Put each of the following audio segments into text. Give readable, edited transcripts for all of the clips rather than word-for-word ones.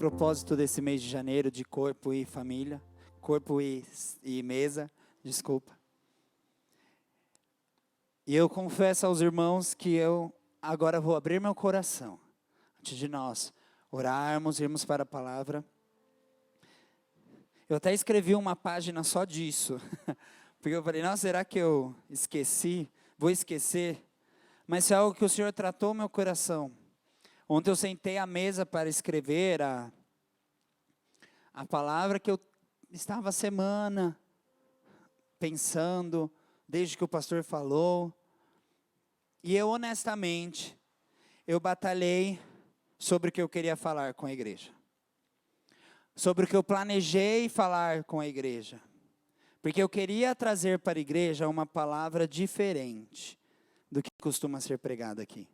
propósito desse mês de janeiro de corpo e família, corpo e mesa, desculpa. E eu confesso aos irmãos que eu agora vou abrir meu coração, antes de nós orarmos, irmos para a palavra. Eu até escrevi uma página só disso, porque eu falei, nossa, será que eu esqueci? Vou esquecer? Mas é algo que o Senhor tratou meu coração. Ontem eu sentei à mesa para escrever a palavra que eu estava a semana pensando, desde que o pastor falou. E eu honestamente, eu batalhei sobre o que eu queria falar com a igreja. Sobre o que eu planejei falar com a igreja. Porque eu queria trazer para a igreja uma palavra diferente do que costuma ser pregado aqui.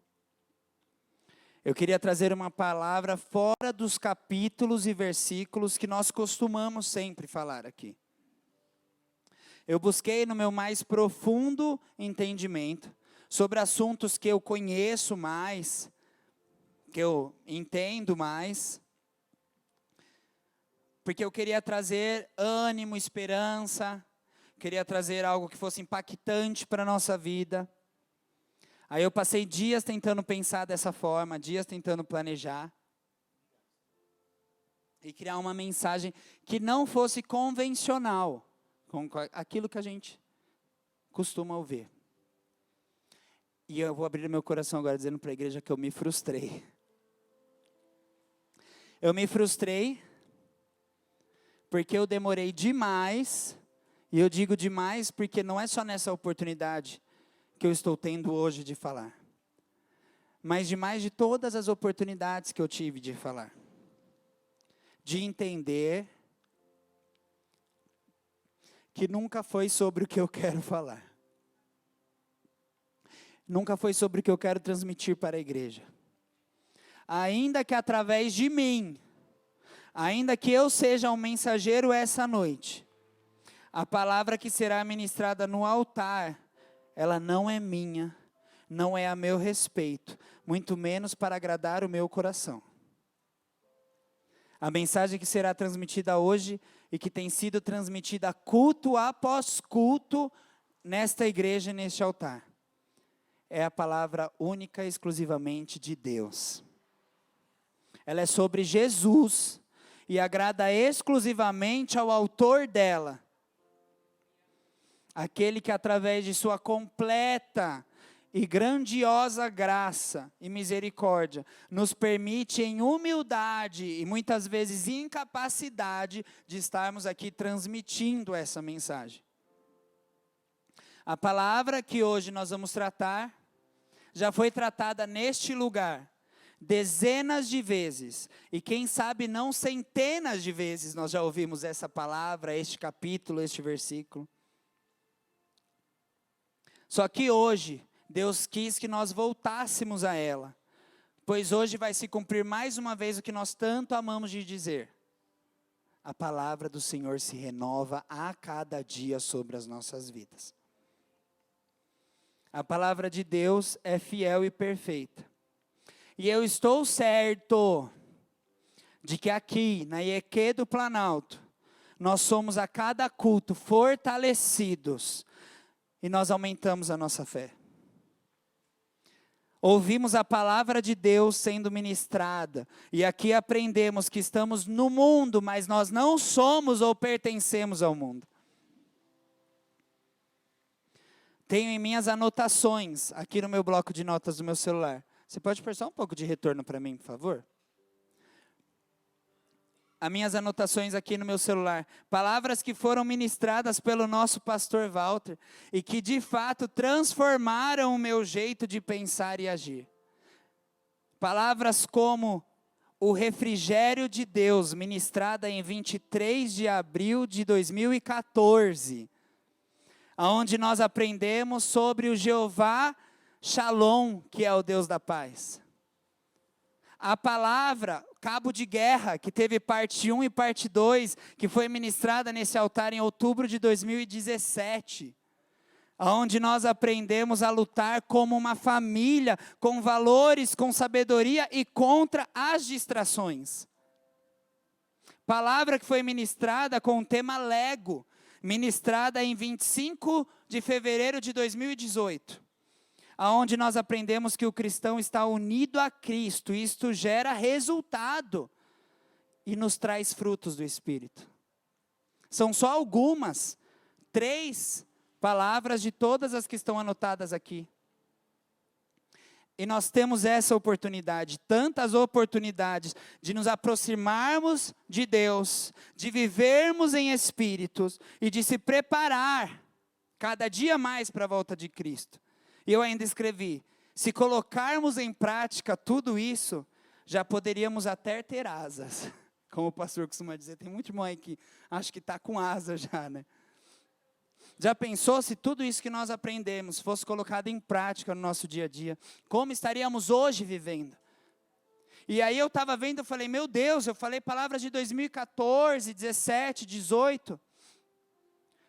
Eu queria trazer uma palavra fora dos capítulos e versículos que nós costumamos sempre falar aqui. Eu busquei no meu mais profundo entendimento sobre assuntos que eu conheço mais, que eu entendo mais, porque eu queria trazer ânimo, esperança, queria trazer algo que fosse impactante para a nossa vida. Aí eu passei dias tentando pensar dessa forma, dias tentando planejar. E criar uma mensagem que não fosse convencional, com aquilo que a gente costuma ouvir. E eu vou abrir meu coração agora dizendo para a igreja que eu me frustrei. Eu me frustrei porque eu demorei demais, e eu digo demais porque não é só nessa oportunidade que eu estou tendo hoje de falar, mas demais de todas as oportunidades que eu tive de falar, de entender que nunca foi sobre o que eu quero falar, nunca foi sobre o que eu quero transmitir para a igreja, ainda que através de mim, ainda que eu seja um mensageiro essa noite, a palavra que será ministrada no altar, ela não é minha, não é a meu respeito, muito menos para agradar o meu coração. A mensagem que será transmitida hoje e que tem sido transmitida culto após culto nesta igreja e neste altar, é a palavra única e exclusivamente de Deus. Ela é sobre Jesus e agrada exclusivamente ao autor dela. Aquele que através de sua completa e grandiosa graça e misericórdia, nos permite em humildade e muitas vezes incapacidade de estarmos aqui transmitindo essa mensagem. A palavra que hoje nós vamos tratar, já foi tratada neste lugar, dezenas de vezes, e quem sabe não centenas de vezes nós já ouvimos essa palavra, este capítulo, este versículo. Só que hoje, Deus quis que nós voltássemos a ela, pois hoje vai se cumprir mais uma vez o que nós tanto amamos de dizer. A palavra do Senhor se renova a cada dia sobre as nossas vidas. A palavra de Deus é fiel e perfeita. E eu estou certo de que aqui, na IEQ do Planalto, nós somos a cada culto fortalecidos. E nós aumentamos a nossa fé. Ouvimos a palavra de Deus sendo ministrada. E aqui aprendemos que estamos no mundo, mas nós não somos ou pertencemos ao mundo. Tenho em minhas anotações, aqui no meu bloco de notas do meu celular. Você pode prestar um pouco de retorno para mim, por favor? As minhas anotações aqui no meu celular, palavras que foram ministradas pelo nosso pastor Walter, e que de fato transformaram o meu jeito de pensar e agir. Palavras como o refrigério de Deus, ministrada em 23 de abril de 2014, onde nós aprendemos sobre o Jeová Shalom, que é o Deus da paz. A palavra cabo de guerra, que teve parte 1 e parte 2, que foi ministrada nesse altar em outubro de 2017, onde nós aprendemos a lutar como uma família, com valores, com sabedoria e contra as distrações. Palavra que foi ministrada com o tema Lego, ministrada em 25 de fevereiro de 2018, aonde nós aprendemos que o cristão está unido a Cristo, e isto gera resultado e nos traz frutos do Espírito. São só algumas, 3 palavras de todas as que estão anotadas aqui. E nós temos essa oportunidade, tantas oportunidades de nos aproximarmos de Deus, de vivermos em espíritos e de se preparar cada dia mais para a volta de Cristo. E eu ainda escrevi, se colocarmos em prática tudo isso, já poderíamos até ter asas. Como o pastor costuma dizer, tem muito irmão aí que acho que está com asa já, né? Já pensou se tudo isso que nós aprendemos fosse colocado em prática no nosso dia a dia? Como estaríamos hoje vivendo? E aí eu estava vendo, eu falei, meu Deus, eu falei palavras de 2014, 17, 18.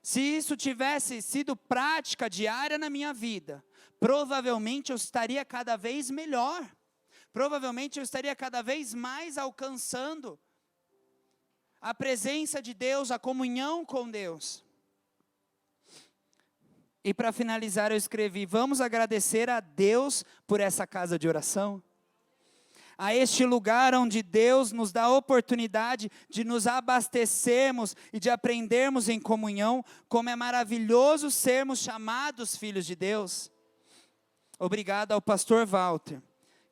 Se isso tivesse sido prática diária na minha vida, provavelmente eu estaria cada vez melhor. Provavelmente eu estaria cada vez mais alcançando a presença de Deus, a comunhão com Deus. E para finalizar eu escrevi, vamos agradecer a Deus por essa casa de oração. A este lugar onde Deus nos dá a oportunidade de nos abastecermos e de aprendermos em comunhão, como é maravilhoso sermos chamados filhos de Deus. Obrigado ao pastor Walter,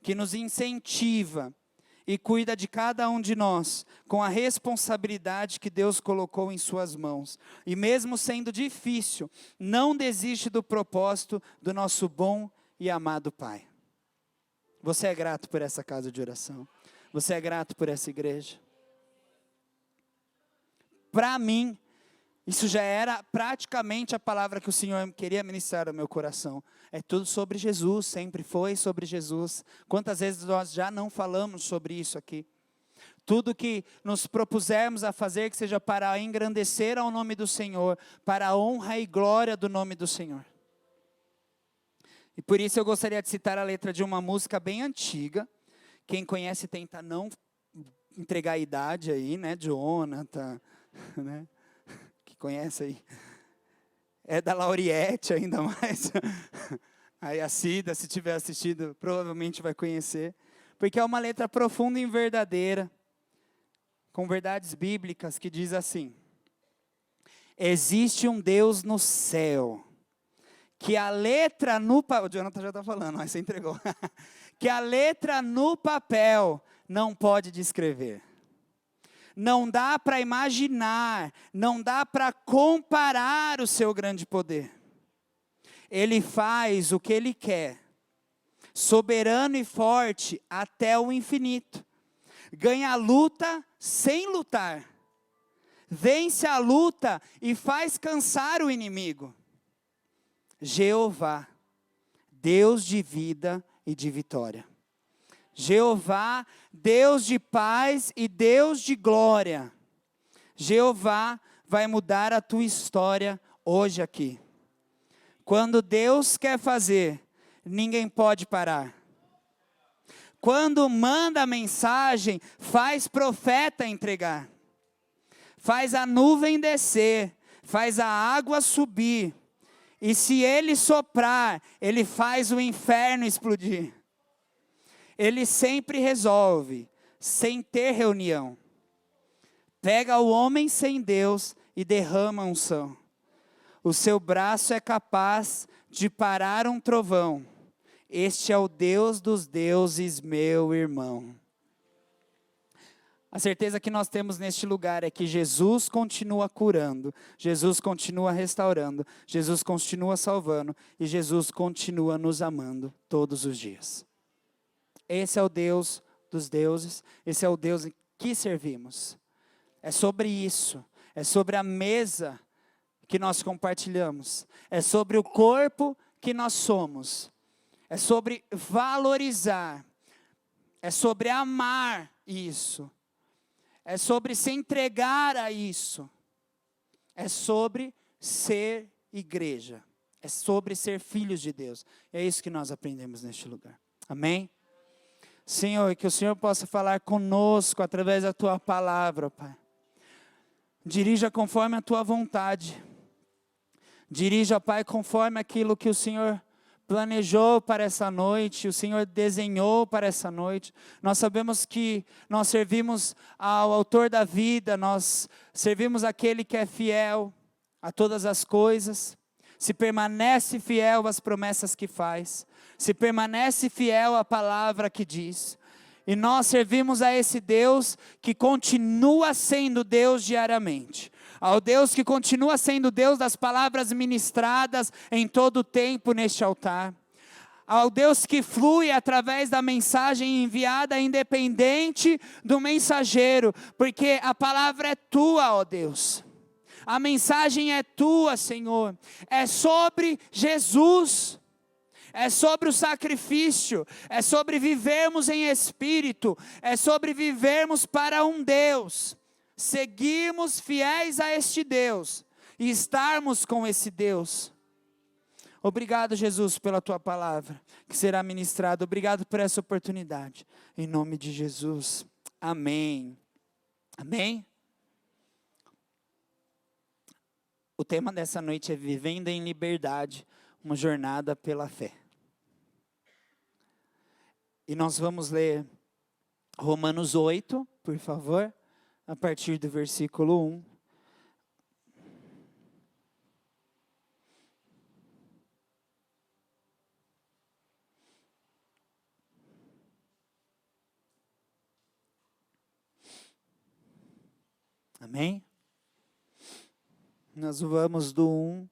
que nos incentiva e cuida de cada um de nós, com a responsabilidade que Deus colocou em suas mãos. E mesmo sendo difícil, não desiste do propósito do nosso bom e amado Pai. Você é grato por essa casa de oração? Você é grato por essa igreja? Para mim, isso já era praticamente a palavra que o Senhor queria ministrar ao meu coração. É tudo sobre Jesus, sempre foi sobre Jesus. Quantas vezes nós já não falamos sobre isso aqui? Tudo que nos propusermos a fazer, que seja para engrandecer ao nome do Senhor, para a honra e glória do nome do Senhor. E por isso eu gostaria de citar a letra de uma música bem antiga. Quem conhece tenta não entregar a idade aí, né? Jonathan, né? Que conhece aí. É da Lauriette ainda mais. Aí a Cida, se tiver assistido, provavelmente vai conhecer. Porque é uma letra profunda e verdadeira, com verdades bíblicas, que diz assim: existe um Deus no céu, que a letra no papel, o Jonathan já está falando, mas você entregou. Que a letra no papel não pode descrever. Não dá para imaginar, não dá para comparar o seu grande poder. Ele faz o que Ele quer, soberano e forte até o infinito. Ganha a luta sem lutar. Vence a luta e faz cansar o inimigo. Jeová, Deus de vida e de vitória. Jeová, Deus de paz e Deus de glória. Jeová vai mudar a tua história hoje aqui. Quando Deus quer fazer, ninguém pode parar. Quando manda a mensagem, faz profeta entregar. Faz a nuvem descer, faz a água subir. E se Ele soprar, Ele faz o inferno explodir. Ele sempre resolve, sem ter reunião. Pega o homem sem Deus e derrama unção. O seu braço é capaz de parar um trovão. Este é o Deus dos deuses, meu irmão. A certeza que nós temos neste lugar é que Jesus continua curando, Jesus continua restaurando, Jesus continua salvando e Jesus continua nos amando todos os dias. Esse é o Deus dos deuses, esse é o Deus em que servimos. É sobre isso, é sobre a mesa que nós compartilhamos, é sobre o corpo que nós somos, é sobre valorizar, é sobre amar isso, é sobre se entregar a isso, é sobre ser igreja, é sobre ser filhos de Deus. É isso que nós aprendemos neste lugar. Amém? Senhor, que o Senhor possa falar conosco através da Tua palavra, Pai. Dirija conforme a Tua vontade. Dirija, Pai, conforme aquilo que o Senhor planejou para essa noite, o Senhor desenhou para essa noite. Nós sabemos que nós servimos ao autor da vida, nós servimos aquele que é fiel a todas as coisas, se permanece fiel às promessas que faz, se permanece fiel à palavra que diz. E nós servimos a esse Deus que continua sendo Deus diariamente. Ao Deus que continua sendo Deus das palavras ministradas em todo o tempo neste altar. Ao Deus que flui através da mensagem enviada independente do mensageiro. Porque a palavra é tua, ó Deus. A mensagem é tua, Senhor. É sobre Jesus. É sobre o sacrifício, é sobre vivermos em espírito, é sobre vivermos para um Deus, seguirmos fiéis a este Deus e estarmos com esse Deus. Obrigado, Jesus, pela tua palavra que será ministrada. Obrigado por essa oportunidade. Em nome de Jesus. Amém. Amém. O tema dessa noite é Vivendo em Liberdade, uma jornada pela fé. E nós vamos ler Romanos 8, por favor, a partir do versículo 1. Amém? Nós vamos do 1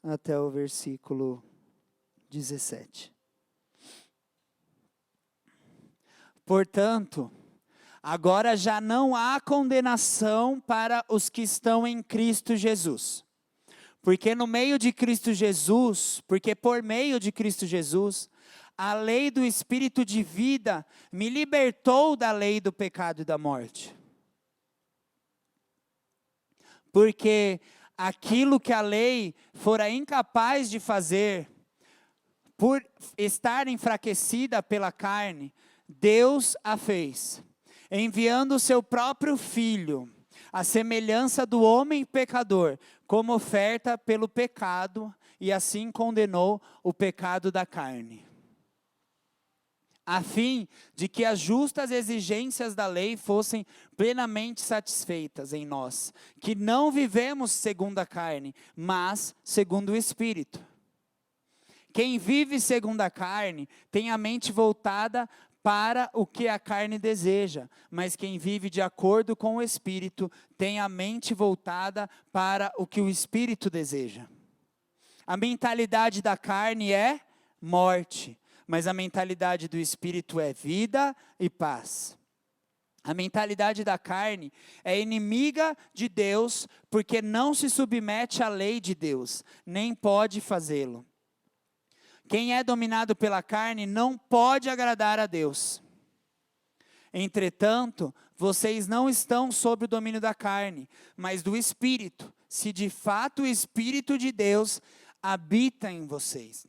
até o versículo 17. Portanto, agora já não há condenação para os que estão em Cristo Jesus. Porque por meio de Cristo Jesus, a lei do Espírito de vida me libertou da lei do pecado e da morte. Porque aquilo que a lei fora incapaz de fazer, por estar enfraquecida pela carne, Deus a fez, enviando o seu próprio Filho, à semelhança do homem pecador, como oferta pelo pecado, e assim condenou o pecado da carne, a fim de que as justas exigências da lei fossem plenamente satisfeitas em nós, que não vivemos segundo a carne, mas segundo o Espírito. Quem vive segundo a carne tem a mente voltada para o que a carne deseja, mas quem vive de acordo com o Espírito tem a mente voltada para o que o Espírito deseja. A mentalidade da carne é morte, mas a mentalidade do Espírito é vida e paz. A mentalidade da carne é inimiga de Deus, porque não se submete à lei de Deus, nem pode fazê-lo. Quem é dominado pela carne não pode agradar a Deus. Entretanto, vocês não estão sob o domínio da carne, mas do Espírito, se de fato o Espírito de Deus habita em vocês.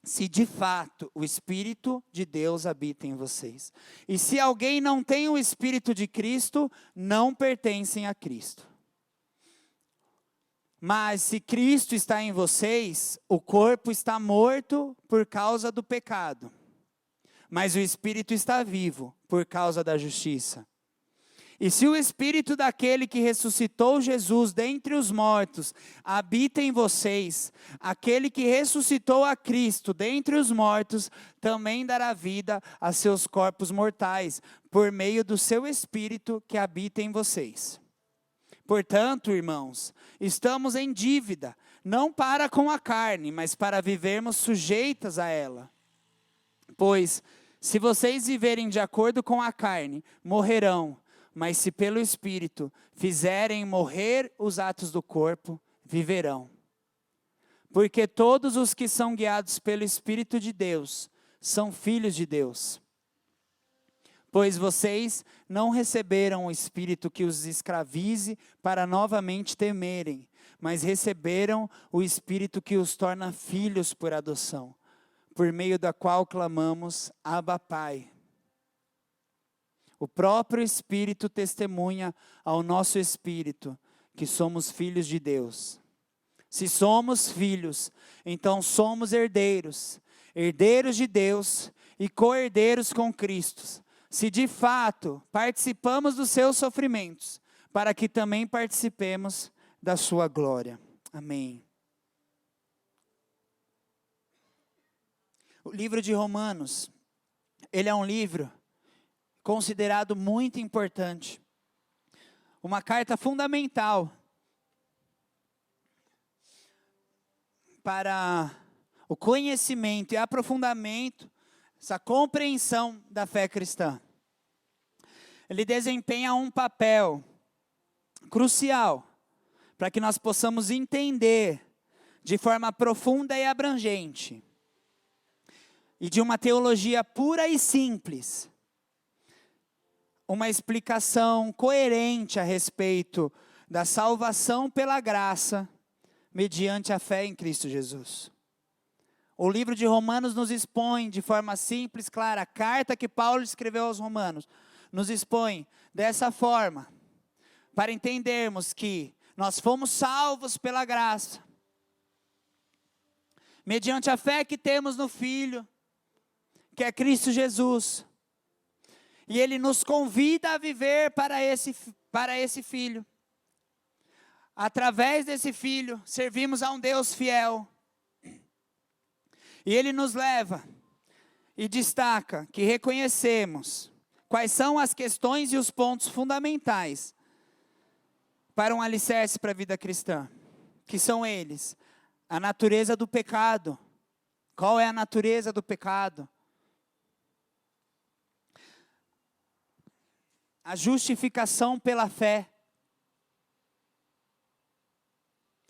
Se de fato o Espírito de Deus habita em vocês. E se alguém não tem o Espírito de Cristo, não pertencem a Cristo. Mas se Cristo está em vocês, o corpo está morto por causa do pecado, mas o Espírito está vivo por causa da justiça. E se o Espírito daquele que ressuscitou Jesus dentre os mortos habita em vocês, aquele que ressuscitou a Cristo dentre os mortos também dará vida a seus corpos mortais, por meio do seu Espírito que habita em vocês. Portanto, irmãos, estamos em dívida, não para com a carne, mas para vivermos sujeitas a ela. Pois, se vocês viverem de acordo com a carne, morrerão, mas se pelo Espírito fizerem morrer os atos do corpo, viverão. Porque todos os que são guiados pelo Espírito de Deus, são filhos de Deus. Pois vocês não receberam o Espírito que os escravize para novamente temerem, mas receberam o Espírito que os torna filhos por adoção, por meio da qual clamamos, Abba, Pai. O próprio Espírito testemunha ao nosso espírito que somos filhos de Deus. Se somos filhos, então somos herdeiros, herdeiros de Deus e co-herdeiros com Cristo. Se de fato participamos dos seus sofrimentos, para que também participemos da sua glória. Amém. O livro de Romanos, ele é um livro considerado muito importante. Uma carta fundamental para o conhecimento e aprofundamento, essa compreensão da fé cristã. Ele desempenha um papel crucial para que nós possamos entender de forma profunda e abrangente, e de uma teologia pura e simples, uma explicação coerente a respeito da salvação pela graça, mediante a fé em Cristo Jesus. O livro de Romanos nos expõe de forma simples, clara, a carta que Paulo escreveu aos Romanos, nos expõe dessa forma, para entendermos que nós fomos salvos pela graça, mediante a fé que temos no Filho, que é Cristo Jesus. E Ele nos convida a viver para esse Filho. Através desse Filho, servimos a um Deus fiel. E Ele nos leva e destaca que reconhecemos quais são as questões e os pontos fundamentais para um alicerce para a vida cristã. Que são eles: a natureza do pecado. Qual é a natureza do pecado? A justificação pela fé.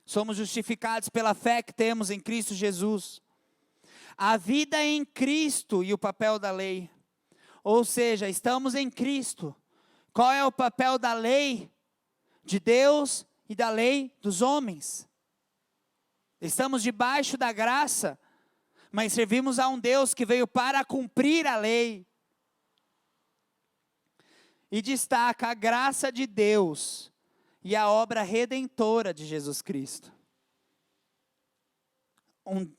Somos justificados pela fé que temos em Cristo Jesus. A vida em Cristo e o papel da lei. Ou seja, estamos em Cristo. Qual é o papel da lei de Deus e da lei dos homens? Estamos debaixo da graça, mas servimos a um Deus que veio para cumprir a lei. E destaca a graça de Deus e a obra redentora de Jesus Cristo.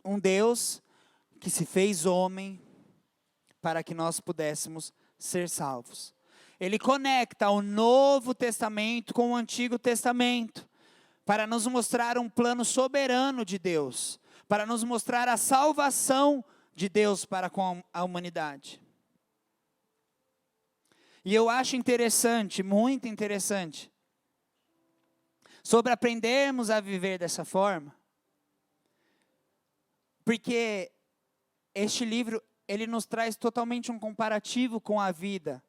Um Deus que se fez homem para que nós pudéssemos ser salvos. Ele conecta o Novo Testamento com o Antigo Testamento, para nos mostrar um plano soberano de Deus, para nos mostrar a salvação de Deus para com a humanidade. E eu acho interessante, muito interessante, sobre aprendermos a viver dessa forma, porque este livro, ele nos traz totalmente um comparativo com a vida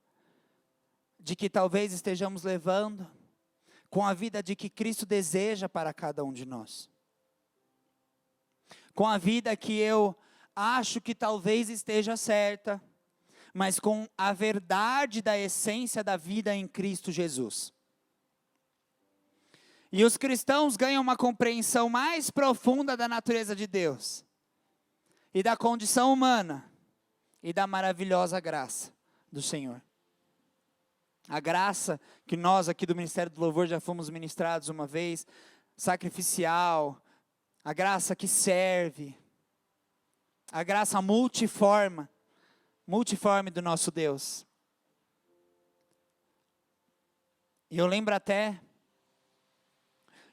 de que talvez estejamos levando, com a vida de que Cristo deseja para cada um de nós. Com a vida que eu acho que talvez esteja certa, mas com a verdade da essência da vida em Cristo Jesus. E os cristãos ganham uma compreensão mais profunda da natureza de Deus, e da condição humana, e da maravilhosa graça do Senhor. A graça que nós aqui do Ministério do Louvor já fomos ministrados uma vez, sacrificial, a graça que serve, a graça multiforme do nosso Deus. E eu lembro até,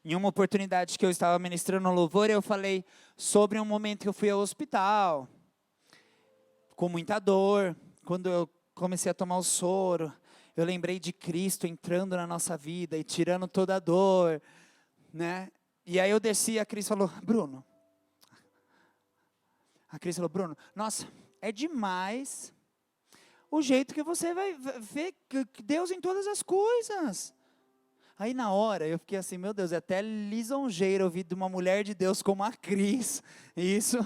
em uma oportunidade que eu estava ministrando no louvor, eu falei sobre um momento que eu fui ao hospital, com muita dor, quando eu comecei a tomar o soro, eu lembrei de Cristo entrando na nossa vida e tirando toda a dor, né? E aí eu desci e a Cris falou, Bruno, nossa, é demais o jeito que você vai ver Deus em todas as coisas. Aí na hora eu fiquei assim, meu Deus, é até lisonjeiro ouvir de uma mulher de Deus como a Cris, isso.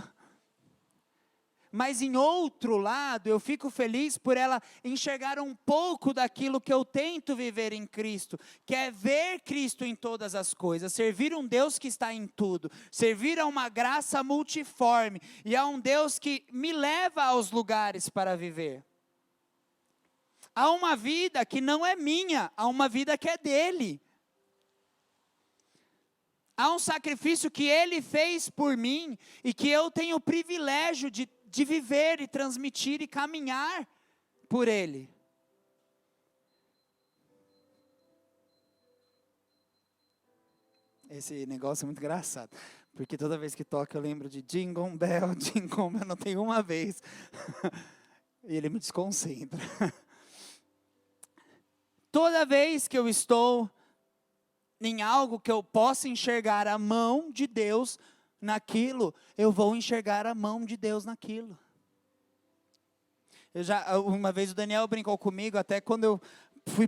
Mas em outro lado, eu fico feliz por ela enxergar um pouco daquilo que eu tento viver em Cristo, que é ver Cristo em todas as coisas, servir um Deus que está em tudo, servir a uma graça multiforme, e a um Deus que me leva aos lugares para viver. Há uma vida que não é minha, há uma vida que é dele. Há um sacrifício que ele fez por mim e que eu tenho o privilégio de viver e transmitir e caminhar por ele. Esse negócio é muito engraçado, porque toda vez que toca eu lembro de Jingle Bell, Jingle Bell, não tem uma vez. E ele me desconcentra. Toda vez que eu estou em algo que eu possa enxergar a mão de Deus naquilo, eu vou enxergar a mão de Deus naquilo. Uma vez o Daniel brincou comigo, até quando eu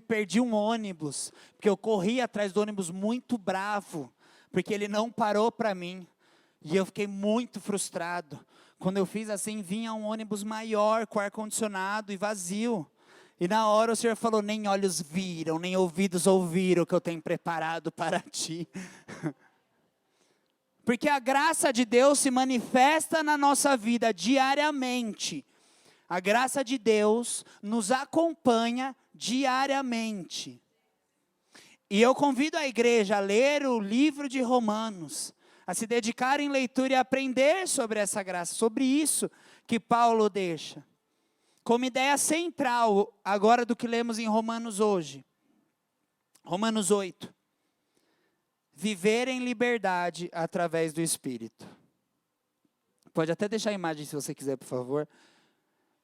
perdi um ônibus, porque eu corri atrás do ônibus muito bravo, porque ele não parou para mim, e eu fiquei muito frustrado. Quando eu fiz assim, vinha um ônibus maior, com ar-condicionado e vazio, e na hora o Senhor falou, nem olhos viram, nem ouvidos ouviram o que eu tenho preparado para ti. Porque a graça de Deus se manifesta na nossa vida diariamente. A graça de Deus nos acompanha diariamente. E eu convido a igreja a ler o livro de Romanos, a se dedicar em leitura e aprender sobre essa graça, sobre isso que Paulo deixa. Como ideia central, agora do que lemos em Romanos hoje. Romanos 8. Viver em liberdade através do Espírito. Pode até deixar a imagem se você quiser, por favor.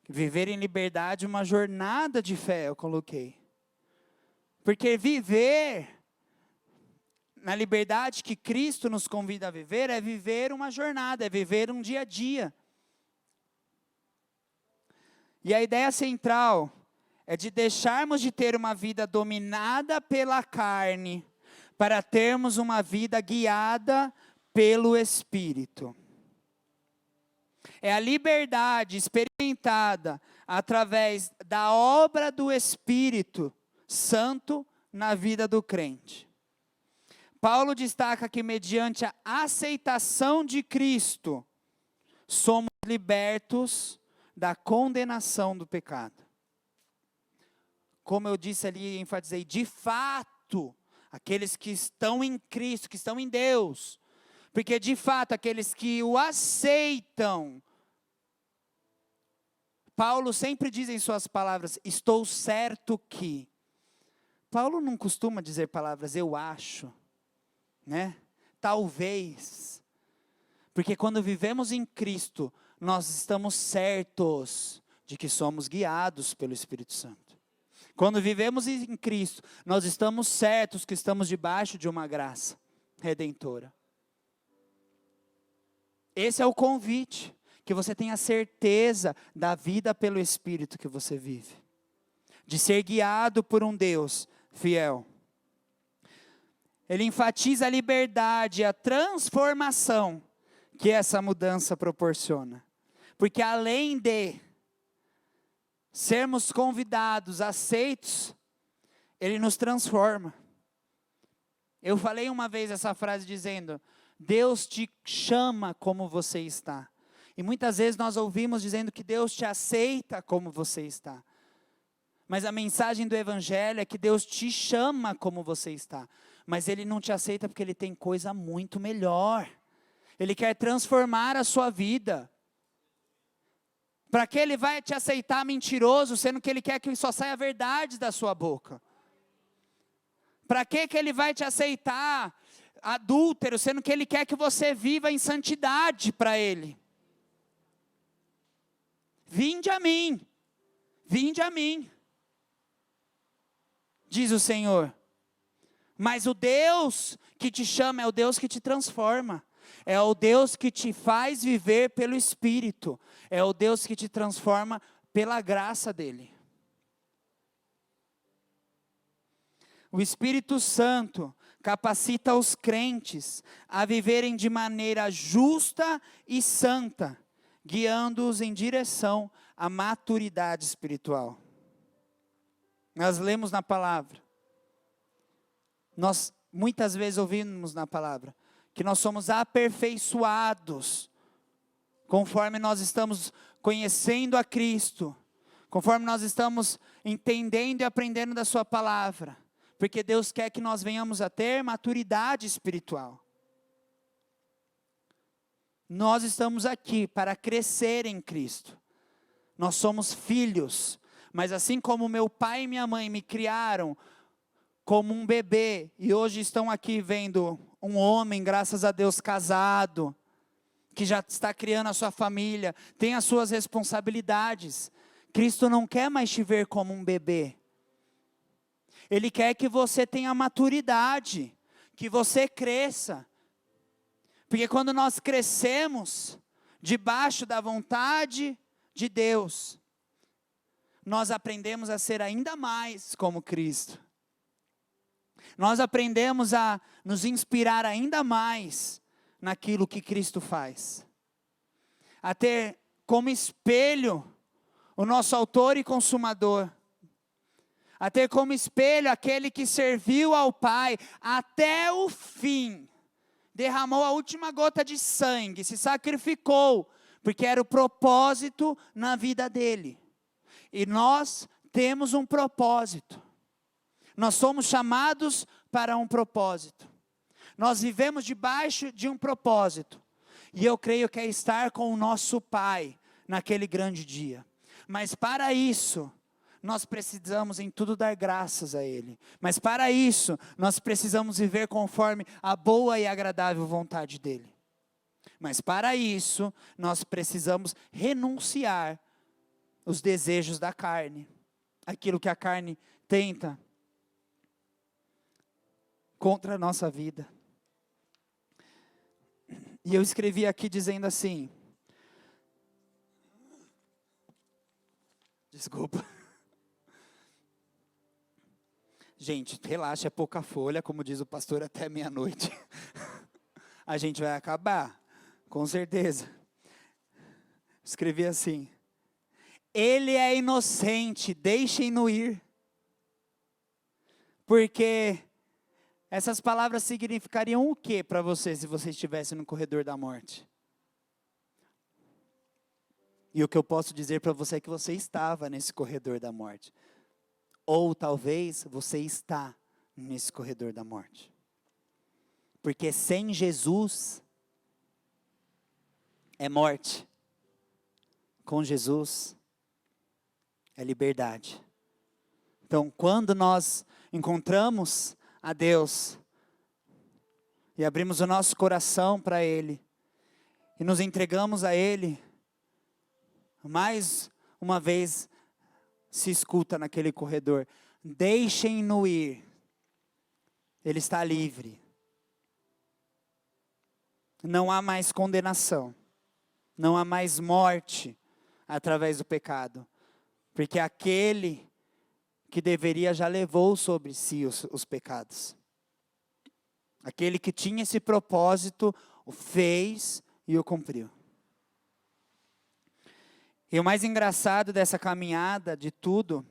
Viver em liberdade, uma jornada de fé, eu coloquei. Porque viver na liberdade que Cristo nos convida a viver, é viver uma jornada, é viver um dia a dia. E a ideia central é de deixarmos de ter uma vida dominada pela carne, para termos uma vida guiada pelo Espírito. É a liberdade experimentada através da obra do Espírito Santo na vida do crente. Paulo destaca que mediante a aceitação de Cristo, somos libertos da condenação do pecado. Como eu disse ali, enfatizei, de fato, aqueles que estão em Cristo, que estão em Deus, porque de fato, aqueles que o aceitam, Paulo sempre diz em suas palavras, estou certo que. Paulo não costuma dizer palavras, eu acho, né? Talvez. Porque quando vivemos em Cristo, nós estamos certos de que somos guiados pelo Espírito Santo. Quando vivemos em Cristo, nós estamos certos que estamos debaixo de uma graça redentora. Esse é o convite, que você tenha certeza da vida pelo Espírito que você vive. De ser guiado por um Deus fiel. Ele enfatiza a liberdade, a transformação que essa mudança proporciona. Porque além de sermos convidados, aceitos, Ele nos transforma. Eu falei uma vez essa frase dizendo, Deus te chama como você está. E muitas vezes nós ouvimos dizendo que Deus te aceita como você está. Mas a mensagem do Evangelho é que Deus te chama como você está. Mas Ele não te aceita porque Ele tem coisa muito melhor. Ele quer transformar a sua vida. Para que Ele vai te aceitar mentiroso, sendo que Ele quer que só saia a verdade da sua boca? Para que Ele vai te aceitar adúltero, sendo que Ele quer que você viva em santidade para Ele? Vinde a mim, diz o Senhor. Mas o Deus que te chama é o Deus que te transforma. É o Deus que te faz viver pelo Espírito. É o Deus que te transforma pela graça dEle. O Espírito Santo capacita os crentes a viverem de maneira justa e santa, guiando-os em direção à maturidade espiritual. Nós lemos na palavra, nós muitas vezes ouvimos na palavra, que nós somos aperfeiçoados, conforme nós estamos conhecendo a Cristo, conforme nós estamos entendendo e aprendendo da sua palavra, porque Deus quer que nós venhamos a ter maturidade espiritual. Nós estamos aqui para crescer em Cristo. Nós somos filhos, mas assim como meu pai e minha mãe me criaram como um bebê, e hoje estão aqui vendo um homem, graças a Deus, casado, que já está criando a sua família, tem as suas responsabilidades. Cristo não quer mais te ver como um bebê. Ele quer que você tenha maturidade, que você cresça. Porque quando nós crescemos debaixo da vontade de Deus, nós aprendemos a ser ainda mais como Cristo. Nós aprendemos a nos inspirar ainda mais naquilo que Cristo faz. A ter como espelho o nosso autor e consumador. A ter como espelho aquele que serviu ao Pai até o fim. Derramou a última gota de sangue, se sacrificou, porque era o propósito na vida dele. E nós temos um propósito. Nós somos chamados para um propósito. Nós vivemos debaixo de um propósito. E eu creio que é estar com o nosso Pai naquele grande dia. Mas para isso, nós precisamos em tudo dar graças a Ele. Mas para isso, nós precisamos viver conforme a boa e agradável vontade dEle. Mas para isso, nós precisamos renunciar os desejos da carne. Aquilo que a carne tenta contra a nossa vida. E eu escrevi aqui dizendo assim, desculpa. Gente, relaxa, é pouca folha, como diz o pastor, até meia-noite. A gente vai acabar, com certeza. Escrevi assim, ele é inocente, deixem-no ir. Porque essas palavras significariam o que para você, se você estivesse no corredor da morte? E o que eu posso dizer para você é que você estava nesse corredor da morte. Ou talvez você está nesse corredor da morte. Porque sem Jesus é morte. Com Jesus é liberdade. Então, quando nós encontramos a Deus e abrimos o nosso coração para Ele e nos entregamos a Ele, mais uma vez se escuta naquele corredor, deixem-no ir, Ele está livre. Não há mais condenação, não há mais morte através do pecado, porque aquele que deveria já levou sobre si os pecados. Aquele que tinha esse propósito, o fez e o cumpriu. E o mais engraçado dessa caminhada, de tudo,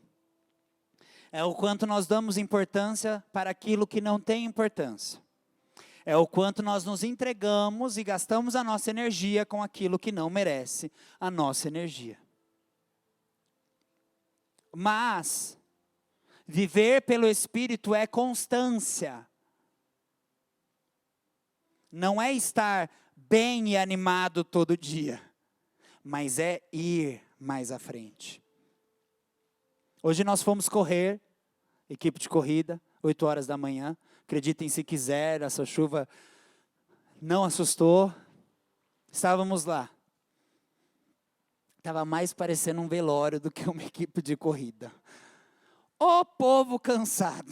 é o quanto nós damos importância para aquilo que não tem importância. É o quanto nós nos entregamos e gastamos a nossa energia com aquilo que não merece a nossa energia. Mas viver pelo Espírito é constância. Não é estar bem e animado todo dia, mas é ir mais à frente. Hoje nós fomos correr, equipe de corrida, 8 horas da manhã. Acreditem se quiser, essa chuva não assustou. Estávamos lá. Estava mais parecendo um velório do que uma equipe de corrida. O povo cansado.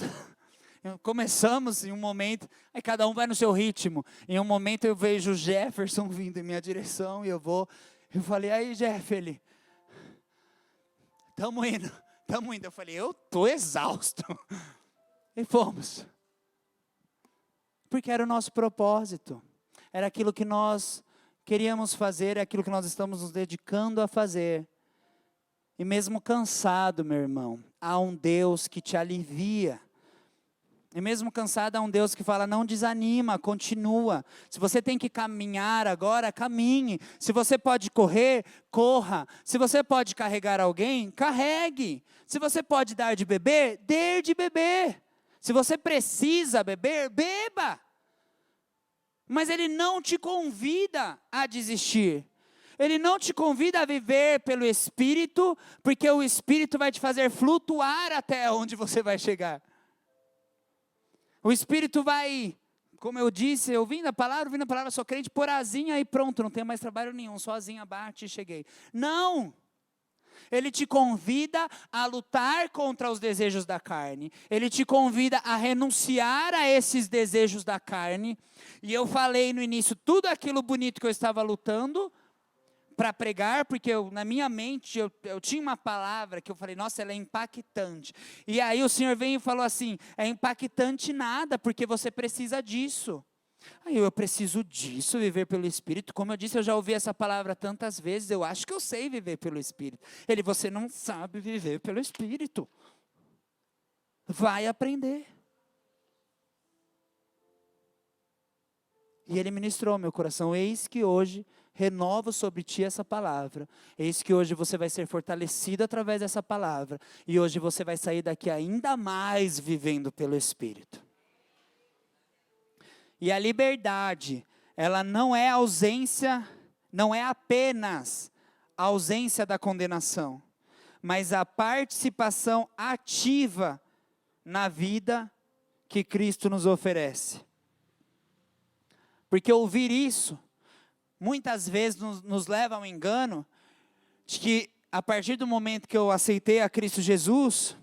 Começamos em um momento, aí cada um vai no seu ritmo. Em um momento eu vejo o Jefferson vindo em minha direção e eu falei, aí Jeff, ele, estamos indo. Eu falei, eu estou exausto. E fomos. Porque era o nosso propósito. Era aquilo que nós queríamos fazer, é aquilo que nós estamos nos dedicando a fazer. E mesmo cansado, meu irmão, há um Deus que te alivia. E mesmo cansado, há um Deus que fala, não desanima, continua. Se você tem que caminhar agora, caminhe. Se você pode correr, corra. Se você pode carregar alguém, carregue. Se você pode dar de beber, dê de beber. Se você precisa beber, beba. Mas Ele não te convida a desistir. Ele não te convida a viver pelo Espírito, porque o Espírito vai te fazer flutuar até onde você vai chegar. O Espírito vai, como eu disse, ouvindo a palavra, sou crente, pôr asinha e pronto, não tenho mais trabalho nenhum, só asinha bate e cheguei. Não! Ele te convida a lutar contra os desejos da carne. Ele te convida a renunciar a esses desejos da carne. E eu falei no início, tudo aquilo bonito que eu estava lutando para pregar, porque na minha mente eu tinha uma palavra que eu falei, nossa, ela é impactante. E aí o Senhor veio e falou assim, é impactante nada, porque você precisa disso. Aí eu preciso disso, viver pelo Espírito. Como eu disse, eu já ouvi essa palavra tantas vezes, eu acho que eu sei viver pelo Espírito. Você não sabe viver pelo Espírito. Vai aprender. E Ele ministrou ao meu coração, eis que hoje renovo sobre ti essa palavra. Eis que hoje você vai ser fortalecido através dessa palavra. E hoje você vai sair daqui ainda mais vivendo pelo Espírito. E a liberdade, ela não é ausência, não é apenas a ausência da condenação, mas a participação ativa na vida que Cristo nos oferece. Porque ouvir isso, muitas vezes nos leva ao engano, de que a partir do momento que eu aceitei a Cristo Jesus,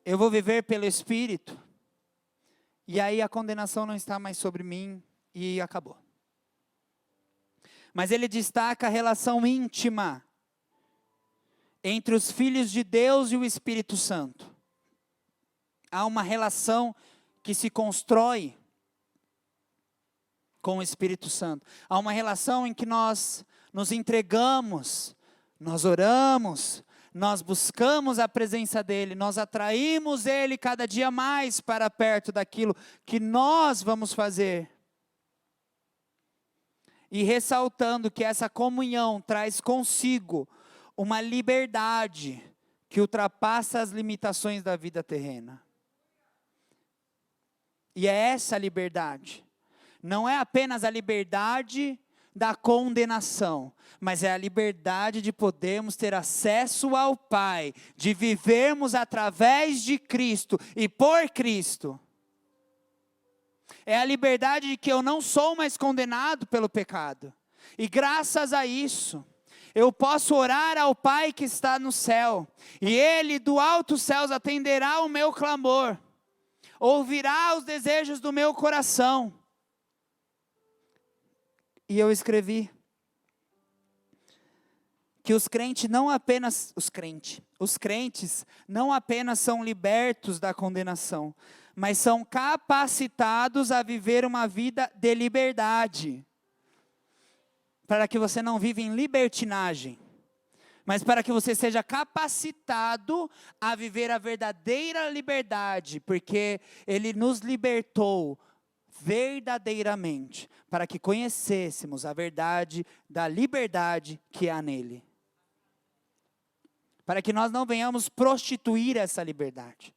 eu vou viver pelo Espírito, e aí a condenação não está mais sobre mim, e acabou. Mas ele destaca a relação íntima entre os filhos de Deus e o Espírito Santo. Há uma relação que se constrói com o Espírito Santo. Há uma relação em que nós nos entregamos, nós oramos, nós buscamos a presença dEle, nós atraímos Ele cada dia mais para perto daquilo que nós vamos fazer. E ressaltando que essa comunhão traz consigo uma liberdade que ultrapassa as limitações da vida terrena. E é essa liberdade. Não é apenas a liberdade da condenação, mas é a liberdade de podermos ter acesso ao Pai, de vivermos através de Cristo e por Cristo. É a liberdade de que eu não sou mais condenado pelo pecado. E graças a isso, eu posso orar ao Pai que está no céu, e Ele do alto céus atenderá o meu clamor, ouvirá os desejos do meu coração. E eu escrevi que os crentes não apenas são libertos da condenação, mas são capacitados a viver uma vida de liberdade. Para que você não viva em libertinagem, mas para que você seja capacitado a viver a verdadeira liberdade, porque Ele nos libertou verdadeiramente, para que conhecêssemos a verdade da liberdade que há nele. Para que nós não venhamos prostituir essa liberdade.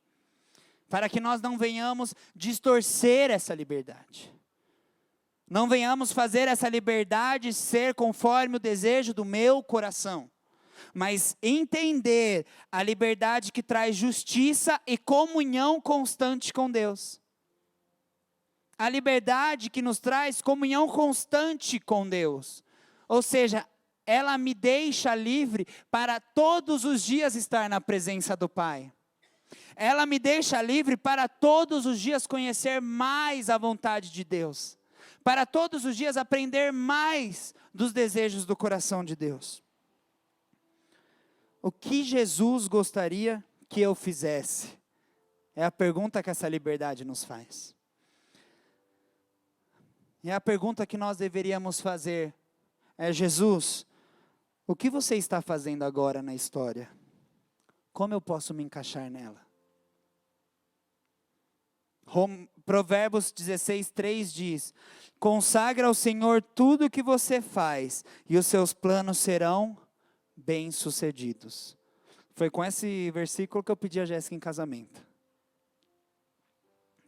Para que nós não venhamos distorcer essa liberdade. Não venhamos fazer essa liberdade ser conforme o desejo do meu coração. Mas entender a liberdade que traz justiça e comunhão constante com Deus. A liberdade que nos traz comunhão constante com Deus. Ou seja, ela me deixa livre para todos os dias estar na presença do Pai. Ela me deixa livre para todos os dias conhecer mais a vontade de Deus. Para todos os dias aprender mais dos desejos do coração de Deus. O que Jesus gostaria que eu fizesse? É a pergunta que essa liberdade nos faz. E a pergunta que nós deveríamos fazer é: Jesus, o que você está fazendo agora na história? Como eu posso me encaixar nela? Provérbios 16:3 diz: consagra ao Senhor tudo o que você faz, e os seus planos serão bem-sucedidos. Foi com esse versículo que eu pedi a Jéssica em casamento.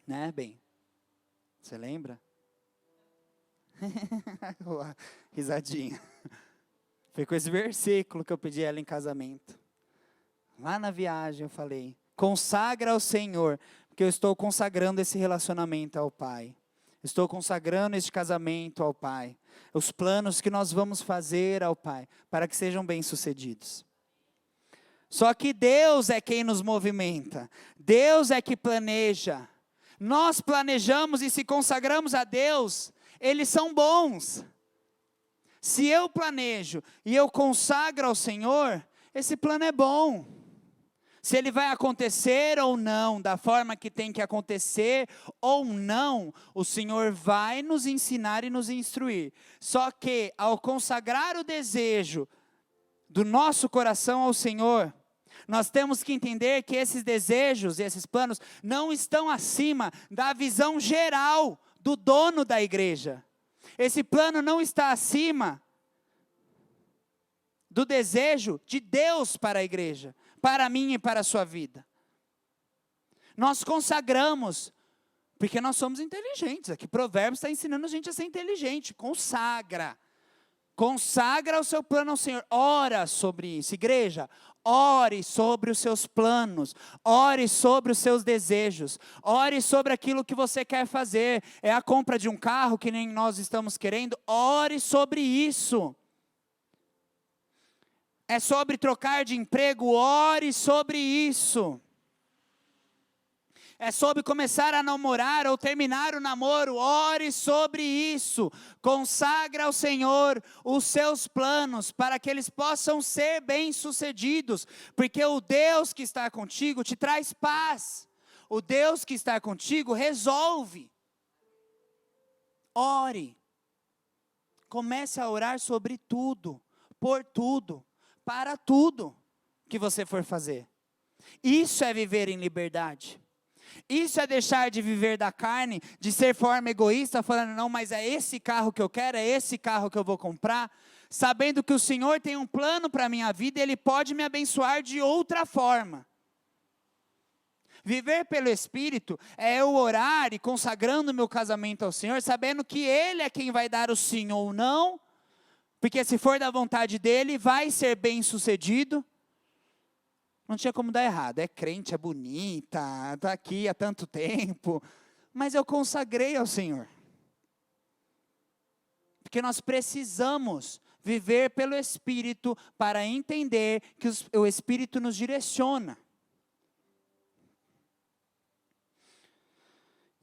Né, bem? Você lembra? Risadinha. Foi com esse versículo que eu pedi ela em casamento. Lá na viagem eu falei: consagra ao Senhor, porque eu estou consagrando esse relacionamento ao Pai. Estou consagrando este casamento ao Pai. Os planos que nós vamos fazer ao Pai, para que sejam bem-sucedidos. Só que Deus é quem nos movimenta. Deus é que planeja. Nós planejamos e se consagramos a Deus, eles são bons. Se eu planejo e eu consagro ao Senhor, esse plano é bom. Se ele vai acontecer ou não, da forma que tem que acontecer ou não, o Senhor vai nos ensinar e nos instruir. Só que ao consagrar o desejo do nosso coração ao Senhor, nós temos que entender que esses desejos e esses planos não estão acima da visão geral do dono da igreja. Esse plano não está acima do desejo de Deus para a igreja, para mim e para a sua vida. Nós consagramos, porque nós somos inteligentes. Aqui Provérbios está ensinando a gente a ser inteligente. Consagra. Consagra o seu plano ao Senhor. Ora sobre isso. Igreja, ore sobre os seus planos. Ore sobre os seus desejos. Ore sobre aquilo que você quer fazer. É a compra de um carro que nem nós estamos querendo. Ore sobre isso. É sobre trocar de emprego, ore sobre isso. É sobre começar a namorar ou terminar o namoro, ore sobre isso. Consagra ao Senhor os seus planos, para que eles possam ser bem-sucedidos. Porque o Deus que está contigo te traz paz. O Deus que está contigo resolve. Ore. Comece a orar sobre tudo, por tudo. Para tudo que você for fazer. Isso é viver em liberdade. Isso é deixar de viver da carne, de ser forma egoísta, falando, não, mas é esse carro que eu quero, é esse carro que eu vou comprar, sabendo que o Senhor tem um plano para a minha vida e Ele pode me abençoar de outra forma. Viver pelo Espírito é eu orar e consagrando o meu casamento ao Senhor, sabendo que Ele é quem vai dar o sim ou não, porque se for da vontade dele, vai ser bem sucedido. Não tinha como dar errado. É crente, é bonita, está aqui há tanto tempo. Mas eu consagrei ao Senhor. Porque nós precisamos viver pelo Espírito para entender que o Espírito nos direciona.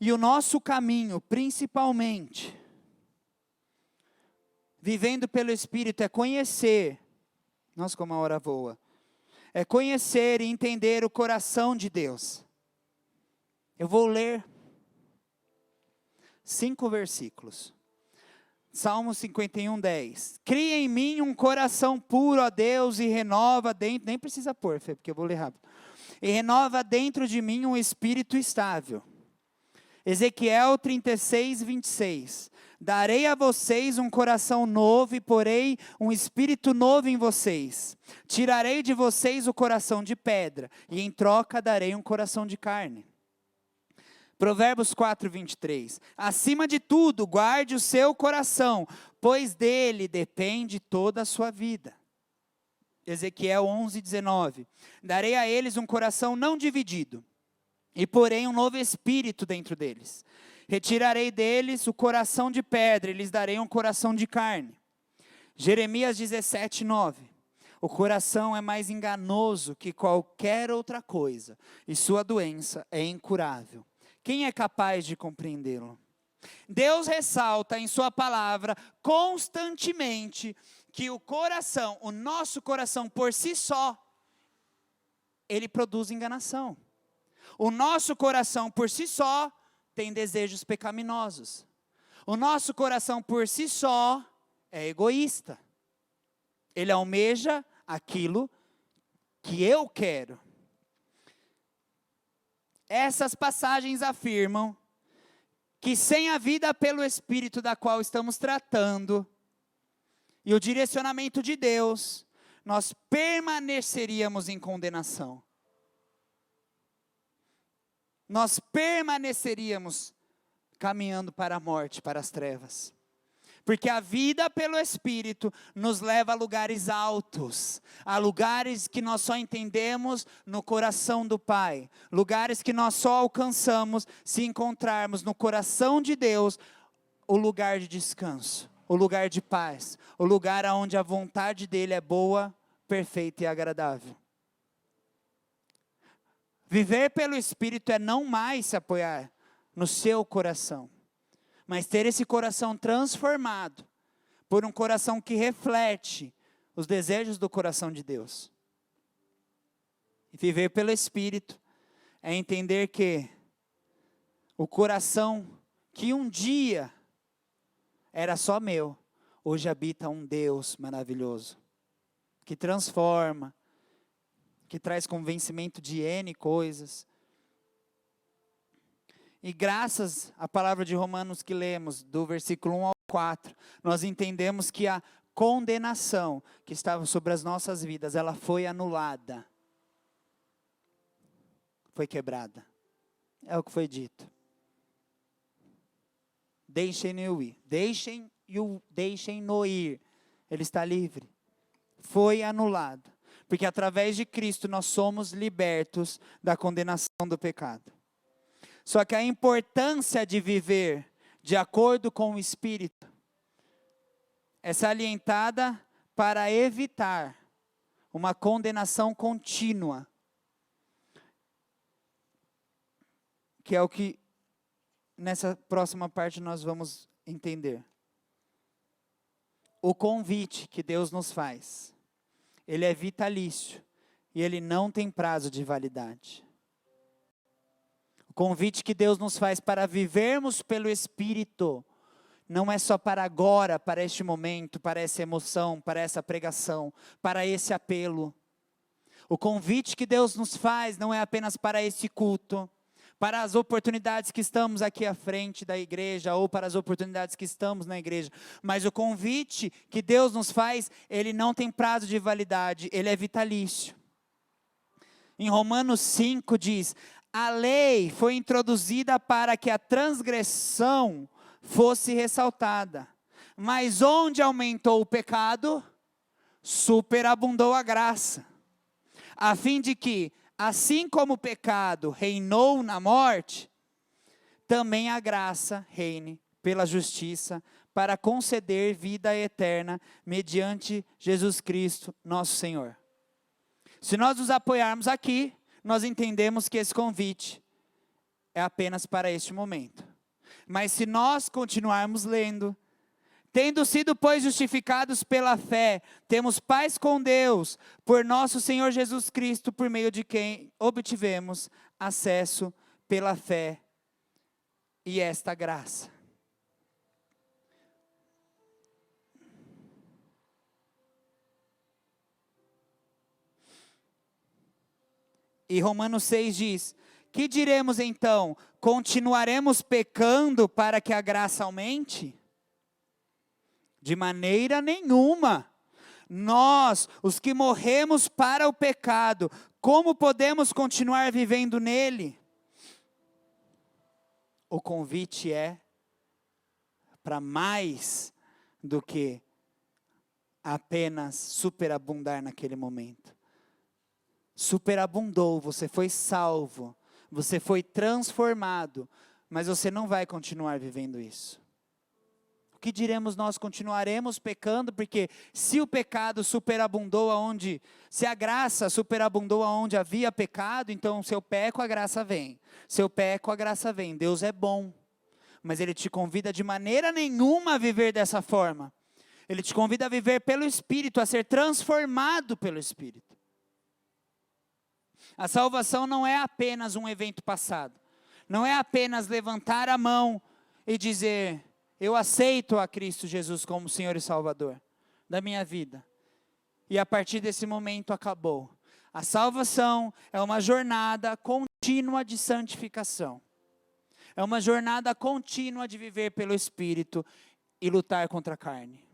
E o nosso caminho, principalmente, vivendo pelo Espírito, é conhecer. Nossa, como a hora voa. É conhecer e entender o coração de Deus. Eu vou ler 5 versículos. Salmo 51, 10. Cria em mim um coração puro, ó Deus, e renova dentro... Nem precisa pôr, Fê, porque eu vou ler rápido. E renova dentro de mim um espírito estável. Ezequiel 36, 26. Darei a vocês um coração novo e porei um espírito novo em vocês. Tirarei de vocês o coração de pedra e em troca darei um coração de carne. Provérbios 4, 23. Acima de tudo, guarde o seu coração, pois dele depende toda a sua vida. Ezequiel 11, 19. Darei a eles um coração não dividido e porei um novo espírito dentro deles. Retirarei deles o coração de pedra e lhes darei um coração de carne. Jeremias 17, 9. O coração é mais enganoso que qualquer outra coisa, e sua doença é incurável. Quem é capaz de compreendê-lo? Deus ressalta em sua palavra constantemente que o coração, o nosso coração por si só, ele produz enganação. O nosso coração por si só tem desejos pecaminosos. O nosso coração por si só é egoísta. Ele almeja aquilo que eu quero. essas passagens afirmam que sem a vida pelo Espírito da qual estamos tratando, e o direcionamento de Deus, nós permaneceríamos em condenação. Nós permaneceríamos caminhando para a morte, para as trevas. Porque a vida pelo Espírito nos leva a lugares altos, a lugares que nós só entendemos no coração do Pai, lugares que nós só alcançamos se encontrarmos no coração de Deus o lugar de descanso, o lugar de paz, o lugar onde a vontade dEle é boa, perfeita e agradável. Viver pelo Espírito é não mais se apoiar no seu coração, mas ter esse coração transformado por um coração que reflete os desejos do coração de Deus. E viver pelo Espírito é entender que o coração que um dia era só meu, hoje habita um Deus maravilhoso, que transforma, que traz convencimento de N coisas. E graças à palavra de Romanos que lemos, do versículo 1 ao 4, nós entendemos que a condenação que estava sobre as nossas vidas, ela foi anulada. Foi quebrada. É o que foi dito. Deixem-no ir. Deixem-no ir. Ele está livre. Foi anulado. Porque através de Cristo nós somos libertos da condenação do pecado. Só que a importância de viver de acordo com o Espírito é salientada para evitar uma condenação contínua, que é o que nessa próxima parte nós vamos entender. O convite que Deus nos faz, ele é vitalício e ele não tem prazo de validade. O convite que Deus nos faz para vivermos pelo Espírito, não é só para agora, para este momento, para essa emoção, para essa pregação, para esse apelo. O convite que Deus nos faz não é apenas para esse culto, para as oportunidades que estamos aqui à frente da igreja, ou para as oportunidades que estamos na igreja, mas o convite que Deus nos faz, ele não tem prazo de validade, ele é vitalício. Em Romanos 5 diz: a lei foi introduzida para que a transgressão fosse ressaltada, mas onde aumentou o pecado, superabundou a graça, a fim de que, assim como o pecado reinou na morte, também a graça reine pela justiça, para conceder vida eterna, mediante Jesus Cristo, nosso Senhor. Se nós nos apoiarmos aqui, nós entendemos que esse convite é apenas para este momento. Mas se nós continuarmos lendo, tendo sido, pois, justificados pela fé, temos paz com Deus, por nosso Senhor Jesus Cristo, por meio de quem obtivemos acesso pela fé e esta graça. E Romanos 6 diz: que diremos então? Continuaremos pecando para que a graça aumente? De maneira nenhuma. Nós, os que morremos para o pecado, como podemos continuar vivendo nele? O convite é para mais do que apenas superabundar naquele momento. Superabundou, você foi salvo, você foi transformado, mas você não vai continuar vivendo isso. O que diremos nós? Continuaremos pecando, porque se o pecado superabundou aonde, se a graça superabundou aonde havia pecado, então se eu peco, a graça vem. Se eu peco, a graça vem. Deus é bom, mas Ele te convida de maneira nenhuma a viver dessa forma. Ele te convida a viver pelo Espírito, a ser transformado pelo Espírito. A salvação não é apenas um evento passado. Não é apenas levantar a mão e dizer: eu aceito a Cristo Jesus como Senhor e Salvador da minha vida. E a partir desse momento acabou. A salvação é uma jornada contínua de santificação. É uma jornada contínua de viver pelo Espírito e lutar contra a carne.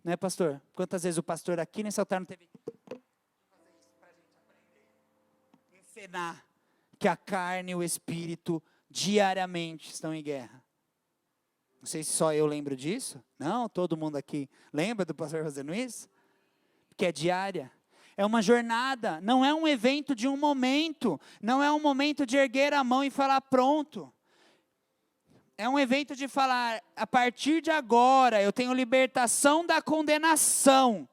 Né, pastor? Quantas vezes o pastor aqui nesse altar não teve que fazer isso para a gente aprender? Ensinar que a carne e o Espírito diariamente estão em guerra. Não sei se só eu lembro disso. Não, todo mundo aqui lembra do pastor fazendo isso? Porque é diária. É uma jornada, não é um evento de um momento. Não é um momento de erguer a mão e falar pronto. É um evento de falar, a partir de agora eu tenho libertação da condenação.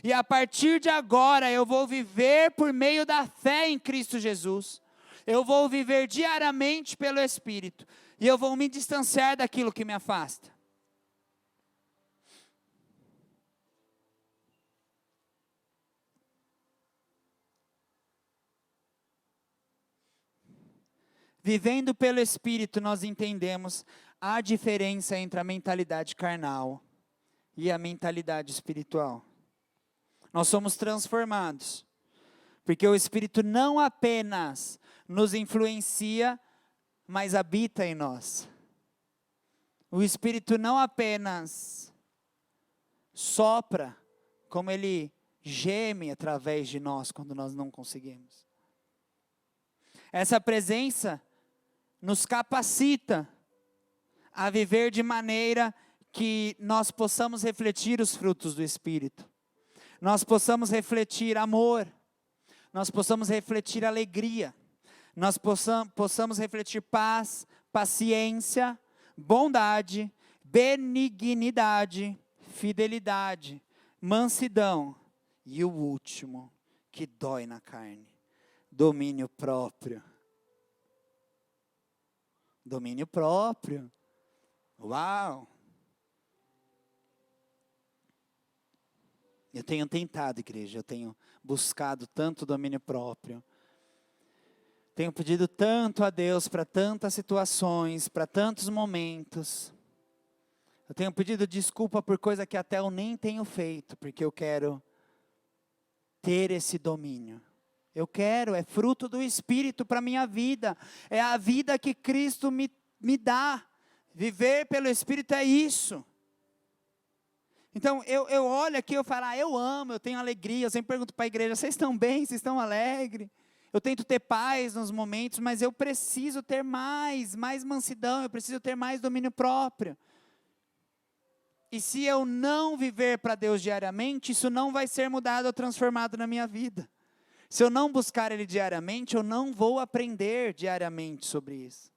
E a partir de agora eu vou viver por meio da fé em Cristo Jesus. Eu vou viver diariamente pelo Espírito. E eu vou me distanciar daquilo que me afasta. Vivendo pelo Espírito, nós entendemos a diferença entre a mentalidade carnal e a mentalidade espiritual. Nós somos transformados, porque o Espírito não apenas nos influencia, mas habita em nós. O Espírito não apenas sopra, como ele geme através de nós quando nós não conseguimos. Essa presença nos capacita a viver de maneira que nós possamos refletir os frutos do Espírito. Nós possamos refletir amor, nós possamos refletir alegria, nós possamos refletir paz, paciência, bondade, benignidade, fidelidade, mansidão e o último, que dói na carne, domínio próprio. Domínio próprio. Uau! Eu tenho tentado, igreja, eu tenho buscado tanto domínio próprio. Tenho pedido tanto a Deus para tantas situações, para tantos momentos. Eu tenho pedido desculpa por coisa que até eu nem tenho feito, porque eu quero ter esse domínio. Eu quero, é fruto do Espírito para a minha vida. É a vida que Cristo me dá. Viver pelo Espírito é isso. Então, eu olho aqui, eu falo, eu amo, eu tenho alegria. Eu sempre pergunto para a igreja, vocês estão bem? Vocês estão alegres? Eu tento ter paz nos momentos, mas eu preciso ter mais mansidão, eu preciso ter mais domínio próprio. E se eu não viver para Deus diariamente, isso não vai ser mudado ou transformado na minha vida. Se eu não buscar Ele diariamente, eu não vou aprender diariamente sobre isso.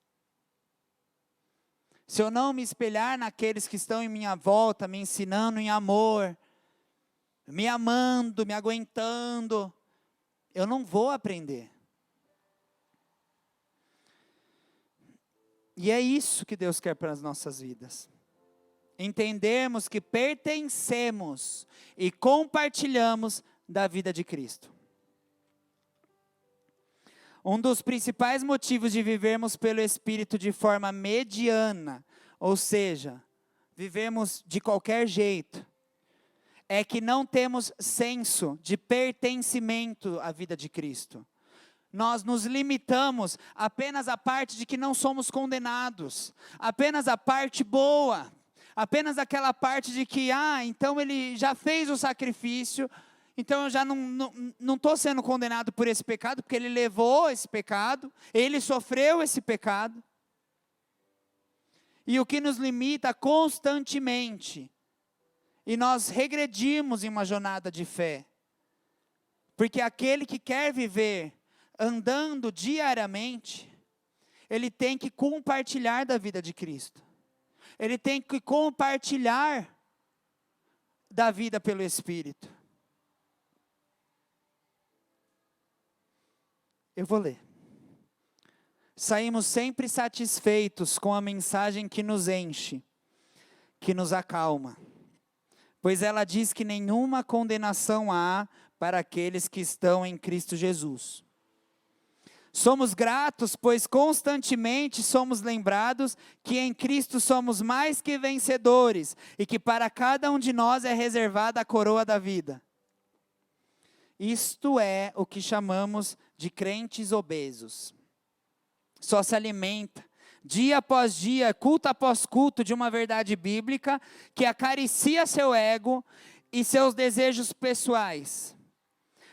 Se eu não me espelhar naqueles que estão em minha volta, me ensinando em amor, me amando, me aguentando, eu não vou aprender. E é isso que Deus quer para as nossas vidas. Entendermos que pertencemos e compartilhamos da vida de Cristo. Um dos principais motivos de vivermos pelo Espírito de forma mediana, ou seja, vivemos de qualquer jeito, é que não temos senso de pertencimento à vida de Cristo. Nós nos limitamos apenas à parte de que não somos condenados, apenas à parte boa, apenas aquela parte de que, então Ele já fez o sacrifício, então eu já não estou sendo condenado por esse pecado, porque Ele levou esse pecado, Ele sofreu esse pecado. E o que nos limita constantemente, e nós regredimos em uma jornada de fé, porque aquele que quer viver andando diariamente, ele tem que compartilhar da vida de Cristo, ele tem que compartilhar da vida pelo Espírito. Eu vou ler. Saímos sempre satisfeitos com a mensagem que nos enche, que nos acalma, pois ela diz que nenhuma condenação há para aqueles que estão em Cristo Jesus. Somos gratos, pois constantemente somos lembrados que em Cristo somos mais que vencedores e que para cada um de nós é reservada a coroa da vida. Isto é o que chamamos de crentes obesos. Só se alimenta, dia após dia, culto após culto, de uma verdade bíblica que acaricia seu ego e seus desejos pessoais.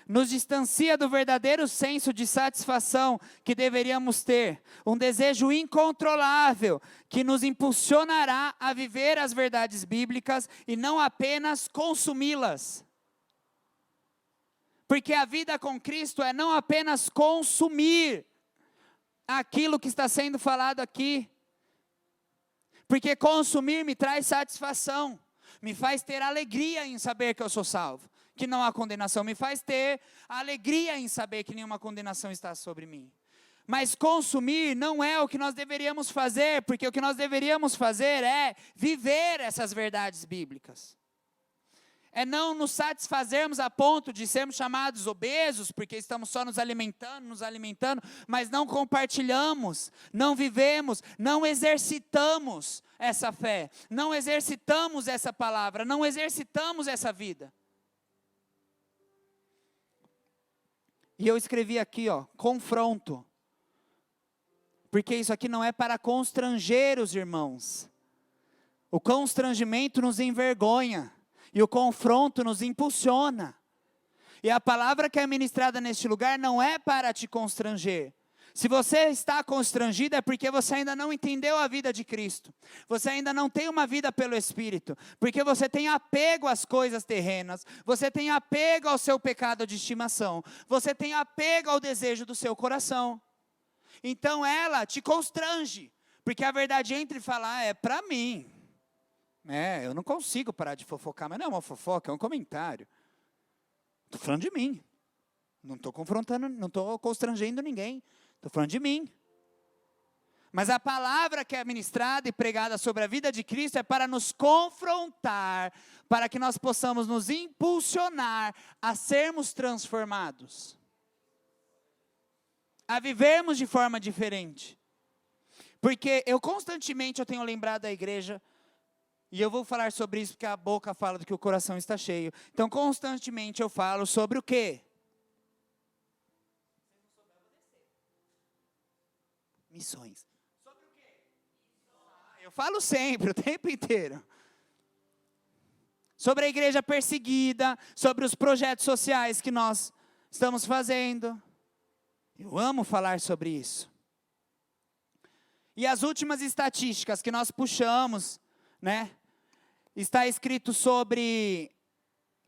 Nos distancia do verdadeiro senso de satisfação que deveríamos ter, um desejo incontrolável que nos impulsionará a viver as verdades bíblicas e não apenas consumi-las. Porque a vida com Cristo é não apenas consumir aquilo que está sendo falado aqui. Porque consumir me traz satisfação, me faz ter alegria em saber que eu sou salvo, que não há condenação, me faz ter alegria em saber que nenhuma condenação está sobre mim. Mas consumir não é o que nós deveríamos fazer, porque o que nós deveríamos fazer é viver essas verdades bíblicas. É não nos satisfazermos a ponto de sermos chamados obesos, porque estamos só nos alimentando, mas não compartilhamos, não vivemos, não exercitamos essa fé, não exercitamos essa palavra, não exercitamos essa vida. E eu escrevi aqui, confronto, porque isso aqui não é para constranger os irmãos. O constrangimento nos envergonha. E o confronto nos impulsiona. E a palavra que é ministrada neste lugar não é para te constranger. Se você está constrangido é porque você ainda não entendeu a vida de Cristo. Você ainda não tem uma vida pelo Espírito. Porque você tem apego às coisas terrenas. Você tem apego ao seu pecado de estimação. Você tem apego ao desejo do seu coração. Então ela te constrange. Porque a verdade entra e fala, é para mim. Eu não consigo parar de fofocar, mas não é uma fofoca, é um comentário. Estou falando de mim. Não estou confrontando, não estou constrangendo ninguém. Estou falando de mim. Mas a palavra que é ministrada e pregada sobre a vida de Cristo é para nos confrontar, para que nós possamos nos impulsionar a sermos transformados. A vivermos de forma diferente. Porque eu tenho lembrado a igreja. E eu vou falar sobre isso porque a boca fala do que o coração está cheio. Então, constantemente eu falo sobre o quê? Missões. Sobre o quê? Eu falo sempre, o tempo inteiro. Sobre a igreja perseguida, sobre os projetos sociais que nós estamos fazendo. Eu amo falar sobre isso. E as últimas estatísticas que nós puxamos, está escrito sobre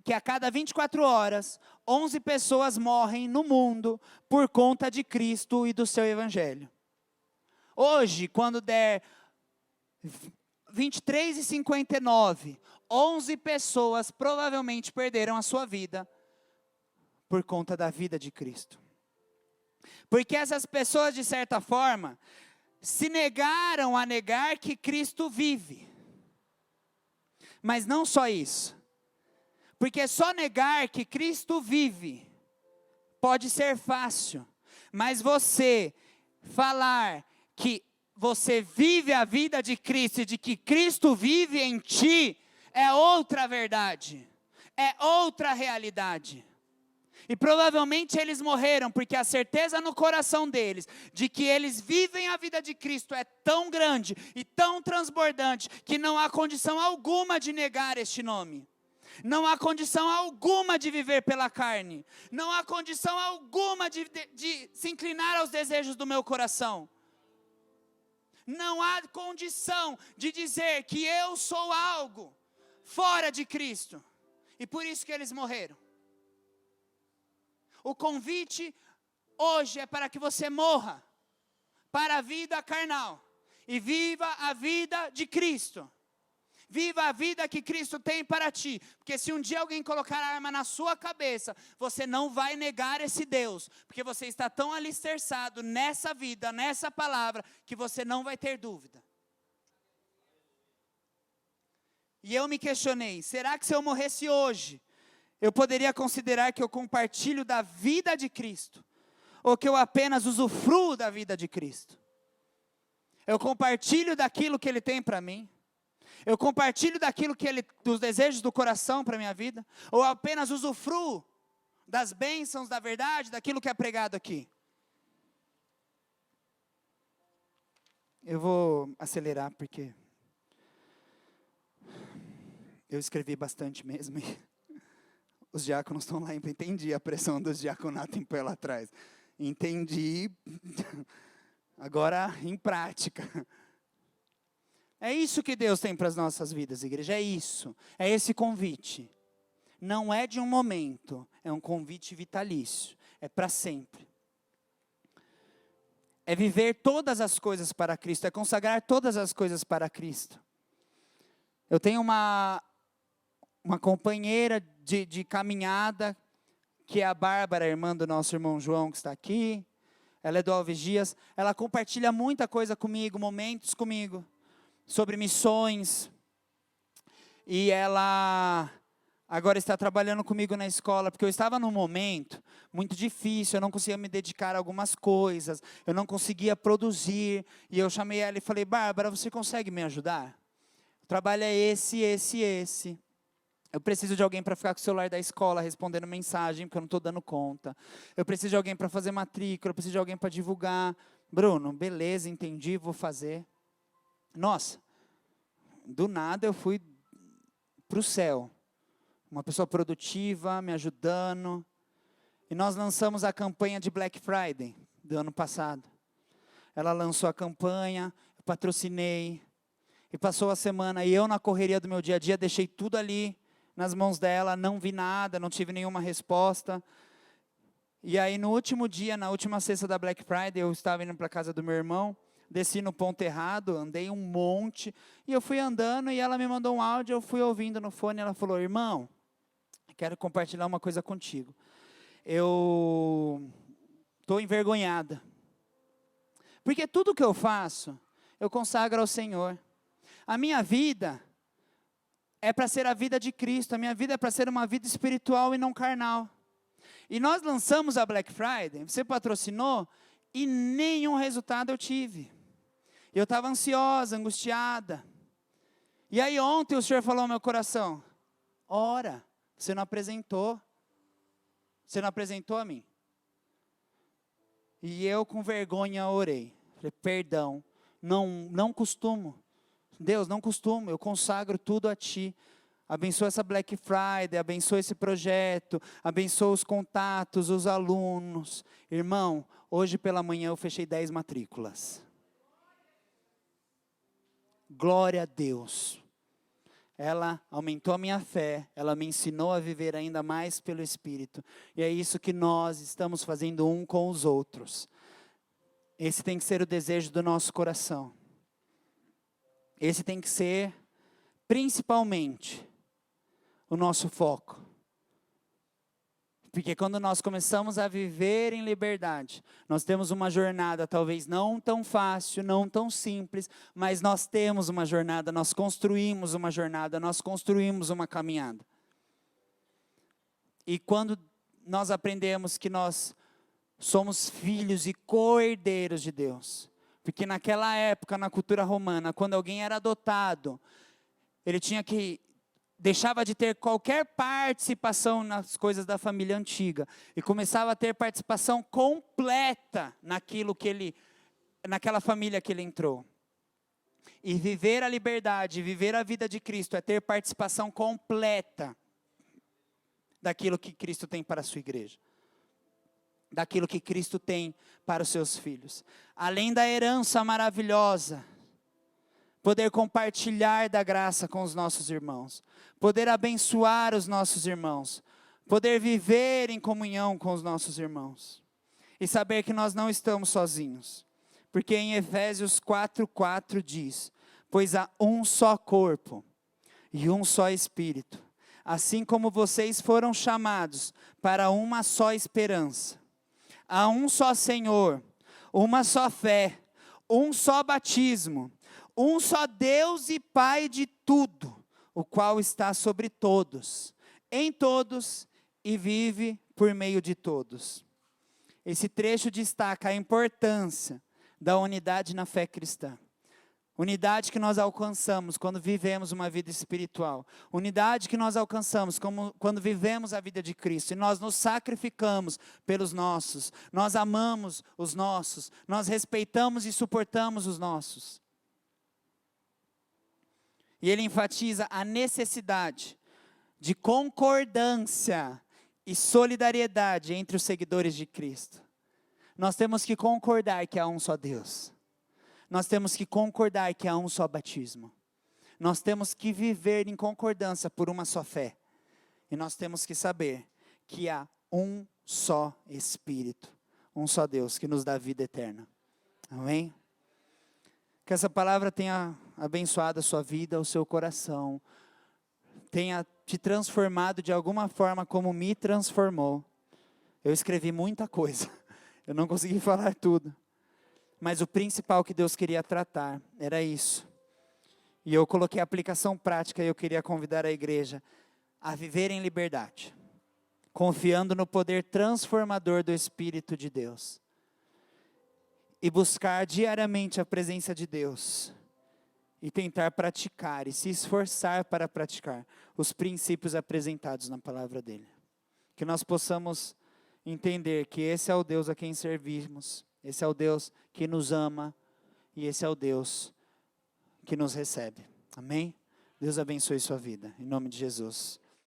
que a cada 24 horas, 11 pessoas morrem no mundo por conta de Cristo e do seu Evangelho. Hoje, quando der 23h59, 11 pessoas provavelmente perderam a sua vida por conta da vida de Cristo. Porque essas pessoas, de certa forma, se negaram a negar que Cristo vive. Mas não só isso, porque só negar que Cristo vive pode ser fácil, mas você falar que você vive a vida de Cristo e de que Cristo vive em ti é outra verdade, é outra realidade. E provavelmente eles morreram porque a certeza no coração deles de que eles vivem a vida de Cristo é tão grande e tão transbordante que não há condição alguma de negar este nome. Não há condição alguma de viver pela carne. Não há condição alguma de se inclinar aos desejos do meu coração. Não há condição de dizer que eu sou algo fora de Cristo. E por isso que eles morreram. O convite hoje é para que você morra para a vida carnal e viva a vida de Cristo. Viva a vida que Cristo tem para ti. Porque se um dia alguém colocar a arma na sua cabeça, você não vai negar esse Deus. Porque você está tão alicerçado nessa vida, nessa palavra, que você não vai ter dúvida. E eu me questionei, será que se eu morresse hoje, eu poderia considerar que eu compartilho da vida de Cristo? Ou que eu apenas usufruo da vida de Cristo? Eu compartilho daquilo que Ele tem para mim? Eu compartilho daquilo que dos desejos do coração para a minha vida? Ou apenas usufruo das bênçãos, da verdade, daquilo que é pregado aqui. Eu vou acelerar porque eu escrevi bastante mesmo. E os diáconos estão lá, entendi a pressão dos diaconatos em pé lá atrás. Entendi, agora em prática. É isso que Deus tem para as nossas vidas, igreja, é isso. É esse convite. Não é de um momento, é um convite vitalício, é para sempre. É viver todas as coisas para Cristo, é consagrar todas as coisas para Cristo. Eu tenho uma companheira de caminhada, que é a Bárbara, irmã do nosso irmão João, que está aqui. Ela é do Alves Dias. Ela compartilha muita coisa comigo, momentos comigo, sobre missões. E ela agora está trabalhando comigo na escola, porque eu estava num momento muito difícil, eu não conseguia me dedicar a algumas coisas, eu não conseguia produzir. E eu chamei ela e falei, Bárbara, você consegue me ajudar? O trabalho é esse. Eu preciso de alguém para ficar com o celular da escola respondendo mensagem, porque eu não estou dando conta. Eu preciso de alguém para fazer matrícula, eu preciso de alguém para divulgar. Bruno, beleza, entendi, vou fazer. Nossa, do nada eu fui para o céu. Uma pessoa produtiva, me ajudando. E nós lançamos a campanha de Black Friday do ano passado. Ela lançou a campanha, eu patrocinei. E passou a semana, e eu na correria do meu dia a dia, deixei tudo ali nas mãos dela, não vi nada, não tive nenhuma resposta. E aí no último dia, na última sexta da Black Friday, eu estava indo para a casa do meu irmão, desci no ponto errado, andei um monte, e eu fui andando, e ela me mandou um áudio, eu fui ouvindo no fone, ela falou, irmão, quero compartilhar uma coisa contigo. Eu estou envergonhada, porque tudo que eu faço, eu consagro ao Senhor. A minha vida é para ser a vida de Cristo, a minha vida é para ser uma vida espiritual e não carnal. E nós lançamos a Black Friday, você patrocinou, e nenhum resultado eu tive. Eu estava ansiosa, angustiada. E aí ontem o Senhor falou ao meu coração, ora, você não apresentou a mim. E eu com vergonha orei, falei, perdão, não costumo. Deus, não costumo, eu consagro tudo a Ti. Abençoa essa Black Friday, abençoa esse projeto, abençoa os contatos, os alunos. Irmão, hoje pela manhã eu fechei 10 matrículas. Glória a Deus. Ela aumentou a minha fé, ela me ensinou a viver ainda mais pelo Espírito. E é isso que nós estamos fazendo um com os outros. Esse tem que ser o desejo do nosso coração. Esse tem que ser, principalmente, o nosso foco. Porque quando nós começamos a viver em liberdade, nós temos uma jornada talvez não tão fácil, não tão simples, mas nós temos uma jornada, nós construímos uma jornada, nós construímos uma caminhada. E quando nós aprendemos que nós somos filhos e co-herdeiros de Deus, porque naquela época, na cultura romana, quando alguém era adotado, ele deixava de ter qualquer participação nas coisas da família antiga, e começava a ter participação completa naquela família que ele entrou. E viver a liberdade, viver a vida de Cristo, é ter participação completa daquilo que Cristo tem para a sua igreja. Daquilo que Cristo tem para os seus filhos. Além da herança maravilhosa, poder compartilhar da graça com os nossos irmãos, poder abençoar os nossos irmãos, poder viver em comunhão com os nossos irmãos, e saber que nós não estamos sozinhos, porque em Efésios 4:4 diz, pois há um só corpo, e um só Espírito, assim como vocês foram chamados para uma só esperança, há um só Senhor, uma só fé, um só batismo, um só Deus e Pai de tudo, o qual está sobre todos, em todos e vive por meio de todos. Esse trecho destaca a importância da unidade na fé cristã. Unidade que nós alcançamos quando vivemos uma vida espiritual. Unidade que nós alcançamos quando vivemos a vida de Cristo. E nós nos sacrificamos pelos nossos. Nós amamos os nossos. Nós respeitamos e suportamos os nossos. E ele enfatiza a necessidade de concordância e solidariedade entre os seguidores de Cristo. Nós temos que concordar que há um só Deus. Nós temos que concordar que há um só batismo. Nós temos que viver em concordância por uma só fé. E nós temos que saber que há um só Espírito, um só Deus que nos dá vida eterna. Amém? Que essa palavra tenha abençoado a sua vida, o seu coração, tenha te transformado de alguma forma como me transformou. Eu escrevi muita coisa, eu não consegui falar tudo. Mas o principal que Deus queria tratar era isso. E eu coloquei a aplicação prática e eu queria convidar a igreja a viver em liberdade, confiando no poder transformador do Espírito de Deus. E buscar diariamente a presença de Deus. E tentar praticar e se esforçar para praticar os princípios apresentados na palavra dele. Que nós possamos entender que esse é o Deus a quem servimos. Esse é o Deus que nos ama e esse é o Deus que nos recebe. Amém? Deus abençoe sua vida, em nome de Jesus.